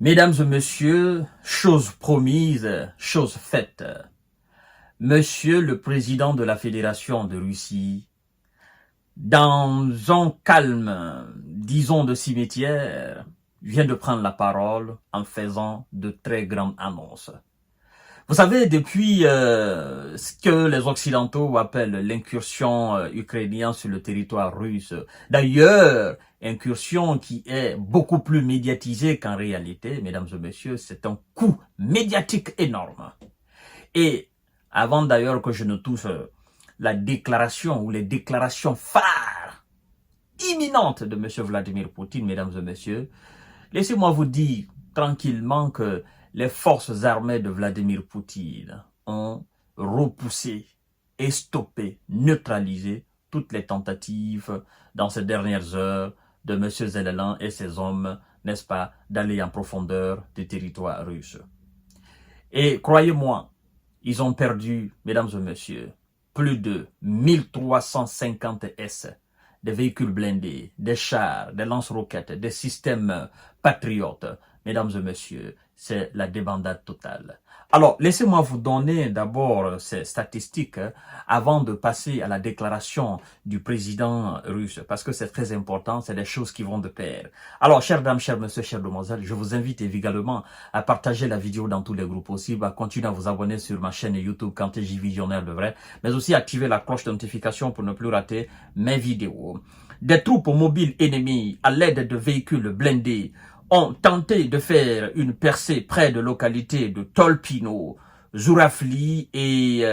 Mesdames et messieurs, chose promise, chose faite. Monsieur le président de la Fédération de Russie, dans un calme, disons de cimetière, vient de prendre la parole en faisant de très grandes annonces. Vous savez, depuis ce que les Occidentaux appellent l'incursion ukrainienne sur le territoire russe, d'ailleurs, incursion qui est beaucoup plus médiatisée qu'en réalité, mesdames et messieurs, c'est un coup médiatique énorme. Et avant d'ailleurs que je ne touche la déclaration ou les déclarations phares, imminentes de M. Vladimir Poutine, mesdames et messieurs, laissez-moi vous dire tranquillement que les forces armées de Vladimir Poutine ont repoussé et stoppé, neutralisé toutes les tentatives dans ces dernières heures de M. Zelensky et ses hommes, n'est-ce pas, d'aller en profondeur des territoires russes. Et croyez-moi, ils ont perdu, mesdames et messieurs, plus de 1350 S, des véhicules blindés, des chars, des lance-roquettes, des systèmes patriotes. Mesdames et messieurs, c'est la débandade totale. Alors, laissez-moi vous donner d'abord ces statistiques avant de passer à la déclaration du président russe, parce que c'est très important, c'est des choses qui vont de pair. Alors, chères dames, chers messieurs, chères demoiselles, je vous invite également à partager la vidéo dans tous les groupes possibles, à continuer à vous abonner sur ma chaîne YouTube Kanté J Visionnaire de vrai, mais aussi activer la cloche de notification pour ne plus rater mes vidéos. Des troupes mobiles ennemies à l'aide de véhicules blindés ont tenté de faire une percée près de localités de Tolpino, Zourafli et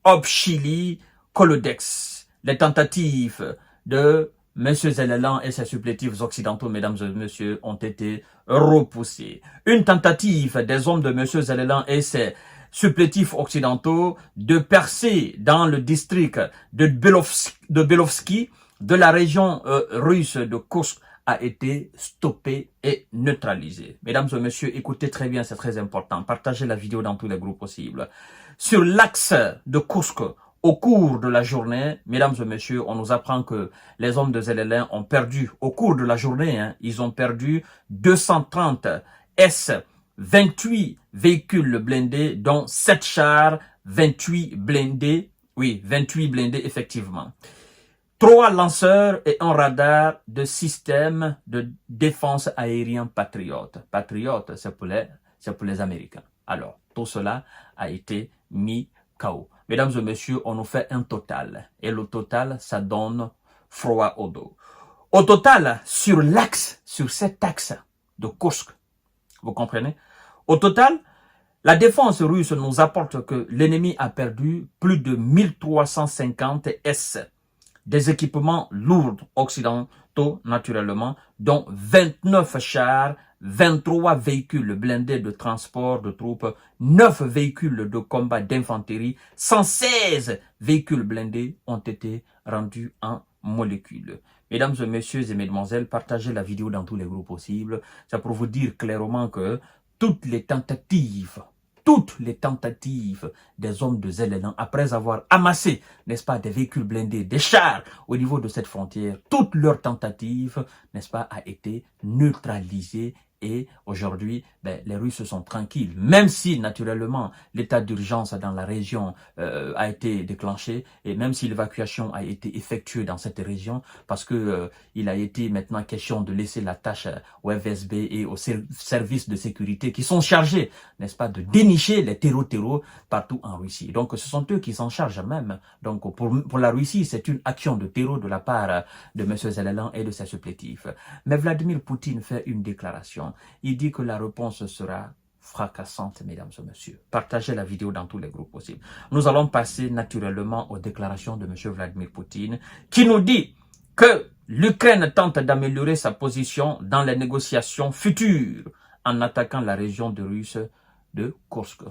Obchili, Kolodex. Les tentatives de M. Zelensky et ses supplétifs occidentaux, mesdames et messieurs, ont été repoussées. Une tentative des hommes de M. Zelensky et ses supplétifs occidentaux de percer dans le district de Belovski, de la région russe de Kursk, a été stoppé et neutralisé. Mesdames et messieurs, écoutez très bien, c'est très important. Partagez la vidéo dans tous les groupes possibles. Sur l'axe de Kursk, au cours de la journée, mesdames et messieurs, on nous apprend que les hommes de Zelensky ont perdu, au cours de la journée, ils ont perdu 230 S, 28 véhicules blindés, dont 7 chars, 28 blindés, oui, 28 blindés effectivement. 3 lanceurs et un radar de système de défense aérien Patriote. Patriote, c'est pour les Américains. Alors, tout cela a été mis KO. Mesdames et messieurs, on nous fait un total. Et le total, ça donne froid au dos. Au total, sur cet axe de Kursk, vous comprenez? Au total, la défense russe nous apporte que l'ennemi a perdu plus de 1350 S. Des équipements lourds occidentaux, naturellement, dont 29 chars, 23 véhicules blindés de transport de troupes, 9 véhicules de combat d'infanterie, 116 véhicules blindés ont été rendus en molécules. Mesdames et messieurs et mesdemoiselles, partagez la vidéo dans tous les groupes possibles. C'est pour vous dire clairement que toutes les tentatives des hommes de Zelensky, après avoir amassé, n'est-ce pas, des véhicules blindés, des chars au niveau de cette frontière, toutes leurs tentatives, n'est-ce pas, a été neutralisées. Et aujourd'hui, les Russes sont tranquilles, même si naturellement l'état d'urgence dans la région a été déclenché et même si l'évacuation a été effectuée dans cette région, parce que il a été maintenant question de laisser la tâche au FSB et aux services de sécurité qui sont chargés, n'est-ce pas, de dénicher les terreaux partout en Russie. Donc ce sont eux qui s'en chargent même. Donc pour la Russie, c'est une action de terreau de la part de M. Zelensky et de ses supplétifs. Mais Vladimir Poutine fait une déclaration. Il dit que la réponse sera fracassante, mesdames et messieurs. Partagez la vidéo dans tous les groupes possibles. Nous allons passer naturellement aux déclarations de M. Vladimir Poutine, qui nous dit que l'Ukraine tente d'améliorer sa position dans les négociations futures en attaquant la région de Russe de Kursk.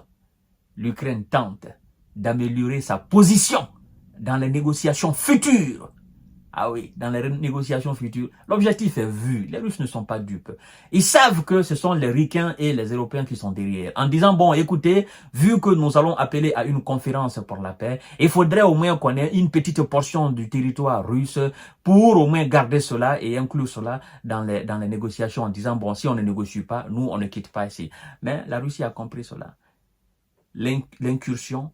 L'Ukraine tente d'améliorer sa position dans les négociations futures Ah oui, dans les négociations futures, l'objectif est vu. Les Russes ne sont pas dupes. Ils savent que ce sont les Ricains et les Européens qui sont derrière. En disant, bon, écoutez, vu que nous allons appeler à une conférence pour la paix, il faudrait au moins qu'on ait une petite portion du territoire russe pour au moins garder cela et inclure cela dans les négociations en disant, bon, si on ne négocie pas, nous, on ne quitte pas ici. Mais la Russie a compris cela. L'incursion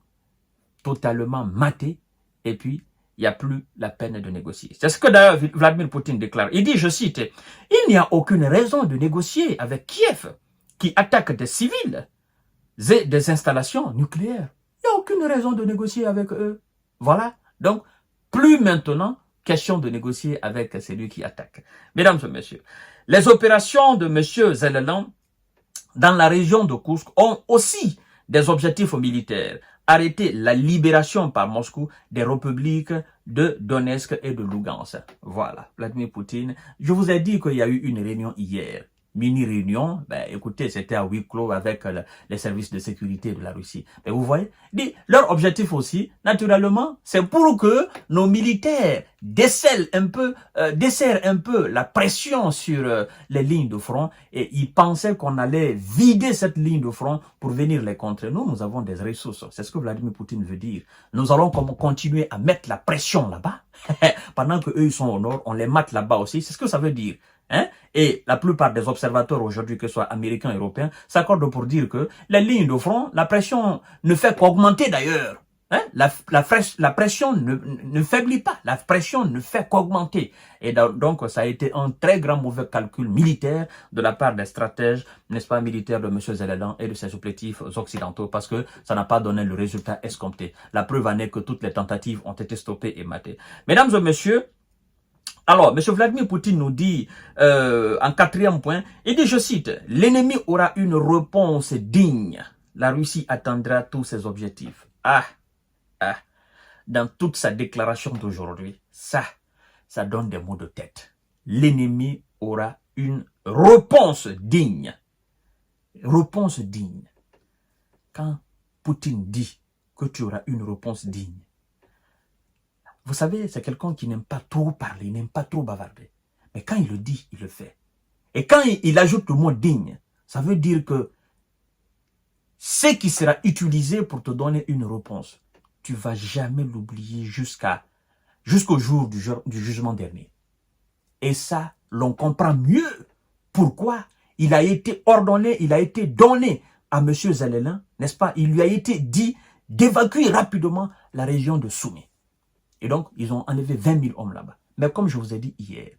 totalement matée et puis il n'y a plus la peine de négocier. C'est ce que d'ailleurs Vladimir Poutine déclare. Il dit, je cite, « Il n'y a aucune raison de négocier avec Kiev qui attaque des civils et des installations nucléaires. Il n'y a aucune raison de négocier avec eux. » Voilà. Donc, plus maintenant question de négocier avec celui qui attaque. Mesdames et messieurs, les opérations de M. Zelensky dans la région de Kursk ont aussi des objectifs militaires. Arrêter la libération par Moscou des républiques de Donetsk et de Lugansk. Voilà, Vladimir Poutine. Je vous ai dit qu'il y a eu une réunion hier. Mini-réunion, ben écoutez, c'était à huis clos avec les services de sécurité de la Russie. Mais vous voyez, leur objectif aussi, naturellement, c'est pour que nos militaires desserrent un peu la pression sur les lignes de front et ils pensaient qu'on allait vider cette ligne de front pour venir les contrer. Nous avons des ressources. C'est ce que Vladimir Poutine veut dire. Nous allons continuer à mettre la pression là-bas. Pendant que eux ils sont au nord, on les mate là-bas aussi. C'est ce que ça veut dire. Hein? Et la plupart des observateurs aujourd'hui, que ce soit américains, européens, s'accordent pour dire que les lignes de front, la pression ne fait qu'augmenter d'ailleurs. Hein? La pression ne faiblit pas, la pression ne fait qu'augmenter. Et donc, ça a été un très grand mauvais calcul militaire de la part des stratèges, n'est-ce pas, militaires de M. Zelensky et de ses supplétifs occidentaux, parce que ça n'a pas donné le résultat escompté. La preuve en est que toutes les tentatives ont été stoppées et matées. Mesdames et messieurs, alors, M. Vladimir Poutine nous dit, en quatrième point, il dit, je cite, « L'ennemi aura une réponse digne. La Russie atteindra tous ses objectifs. » Dans toute sa déclaration d'aujourd'hui, ça donne des mots de tête. L'ennemi aura une réponse digne. Réponse digne. Quand Poutine dit que tu auras une réponse digne, vous savez, c'est quelqu'un qui n'aime pas trop parler, n'aime pas trop bavarder. Mais quand il le dit, il le fait. Et quand il ajoute le mot digne, ça veut dire que ce qui sera utilisé pour te donner une réponse, tu ne vas jamais l'oublier jusqu'au jour du jugement dernier. Et ça, l'on comprend mieux pourquoi il a été ordonné, il a été donné à M. Zelensky, n'est-ce pas? Il lui a été dit d'évacuer rapidement la région de Soumy. Et donc, ils ont enlevé 20 000 hommes là-bas. Mais comme je vous ai dit hier,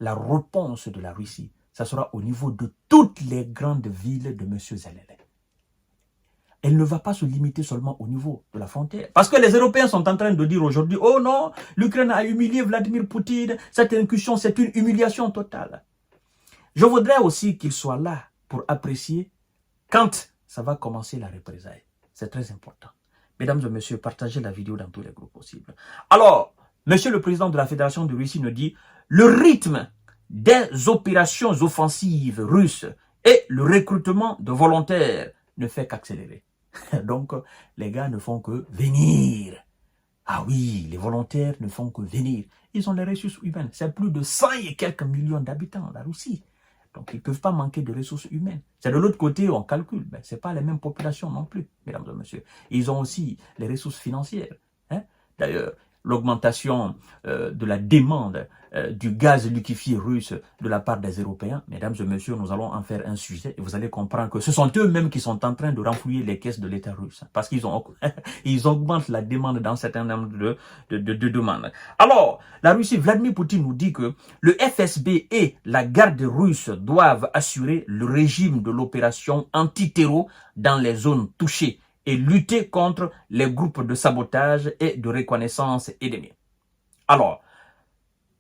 la réponse de la Russie, ça sera au niveau de toutes les grandes villes de M. Zelensky. Elle ne va pas se limiter seulement au niveau de la frontière. Parce que les Européens sont en train de dire aujourd'hui, oh non, l'Ukraine a humilié Vladimir Poutine, cette incursion, c'est une humiliation totale. Je voudrais aussi qu'il soit là pour apprécier quand ça va commencer la représailles. C'est très important. Mesdames et messieurs, partagez la vidéo dans tous les groupes possibles. Alors, monsieur le président de la Fédération de Russie nous dit, le rythme des opérations offensives russes et le recrutement de volontaires ne fait qu'accélérer. Donc, les gars ne font que venir. Ah oui, les volontaires ne font que venir. Ils ont les ressources humaines. C'est plus de 100 et quelques millions d'habitants, la Russie. Donc, ils ne peuvent pas manquer de ressources humaines. C'est de l'autre côté, on calcule. Ben, ce n'est pas les mêmes populations non plus, mesdames et messieurs. Ils ont aussi les ressources financières. Hein? D'ailleurs, l'augmentation de la demande du gaz liquéfié russe de la part des Européens, mesdames et messieurs, nous allons en faire un sujet et vous allez comprendre que ce sont eux-mêmes qui sont en train de renflouer les caisses de l'État russe parce qu'ils ils augmentent la demande dans un certain nombre de demandes. Alors, la Russie, Vladimir Poutine nous dit que le FSB et la garde russe doivent assurer le régime de l'opération anti-terror dans les zones touchées et lutter contre les groupes de sabotage et de reconnaissance ennemis. Alors,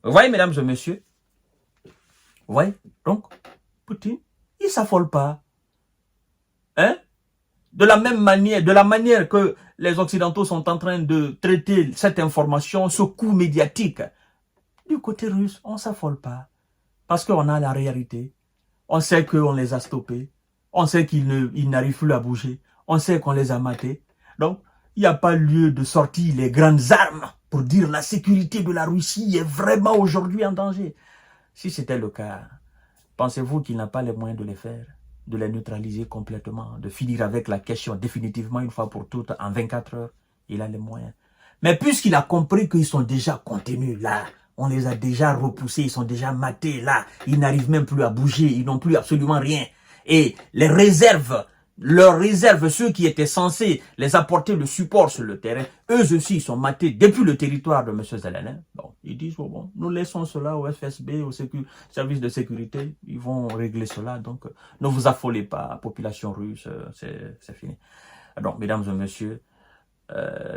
vous voyez, mesdames et messieurs, vous voyez, donc, Poutine, il ne s'affole pas. Hein? De la manière que les Occidentaux sont en train de traiter cette information, ce coup médiatique, du côté russe, on ne s'affole pas. Parce qu'on a la réalité. On sait qu'on les a stoppés. On sait qu'ils n'arrivent plus à bouger. On sait qu'on les a matés. Donc, il n'y a pas lieu de sortir les grandes armes pour dire la sécurité de la Russie est vraiment aujourd'hui en danger. Si c'était le cas, pensez-vous qu'il n'a pas les moyens de les faire, de les neutraliser complètement, de finir avec la question définitivement une fois pour toutes en 24 heures? Il a les moyens. Mais puisqu'il a compris qu'ils sont déjà contenus là, on les a déjà repoussés, ils sont déjà matés là, ils n'arrivent même plus à bouger, ils n'ont plus absolument rien. Et les réserves, leurs réserves, ceux qui étaient censés les apporter le support sur le terrain, eux aussi sont matés depuis le territoire de M. Zelensky. Bon, ils disent, oh bon, nous laissons cela au FSB, au service de sécurité, ils vont régler cela, donc ne vous affolez pas, population russe, c'est fini. Donc, mesdames et messieurs,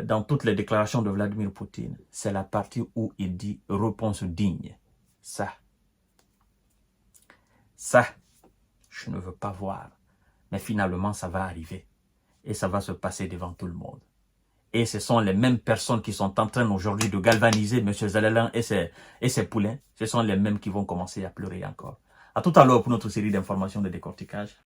dans toutes les déclarations de Vladimir Poutine, c'est la partie où il dit réponse digne. Ça, je ne veux pas voir. Mais finalement, ça va arriver. Et ça va se passer devant tout le monde. Et ce sont les mêmes personnes qui sont en train aujourd'hui de galvaniser M. Zelensky et ses poulains. Ce sont les mêmes qui vont commencer à pleurer encore. À tout à l'heure pour notre série d'informations de décortiquage.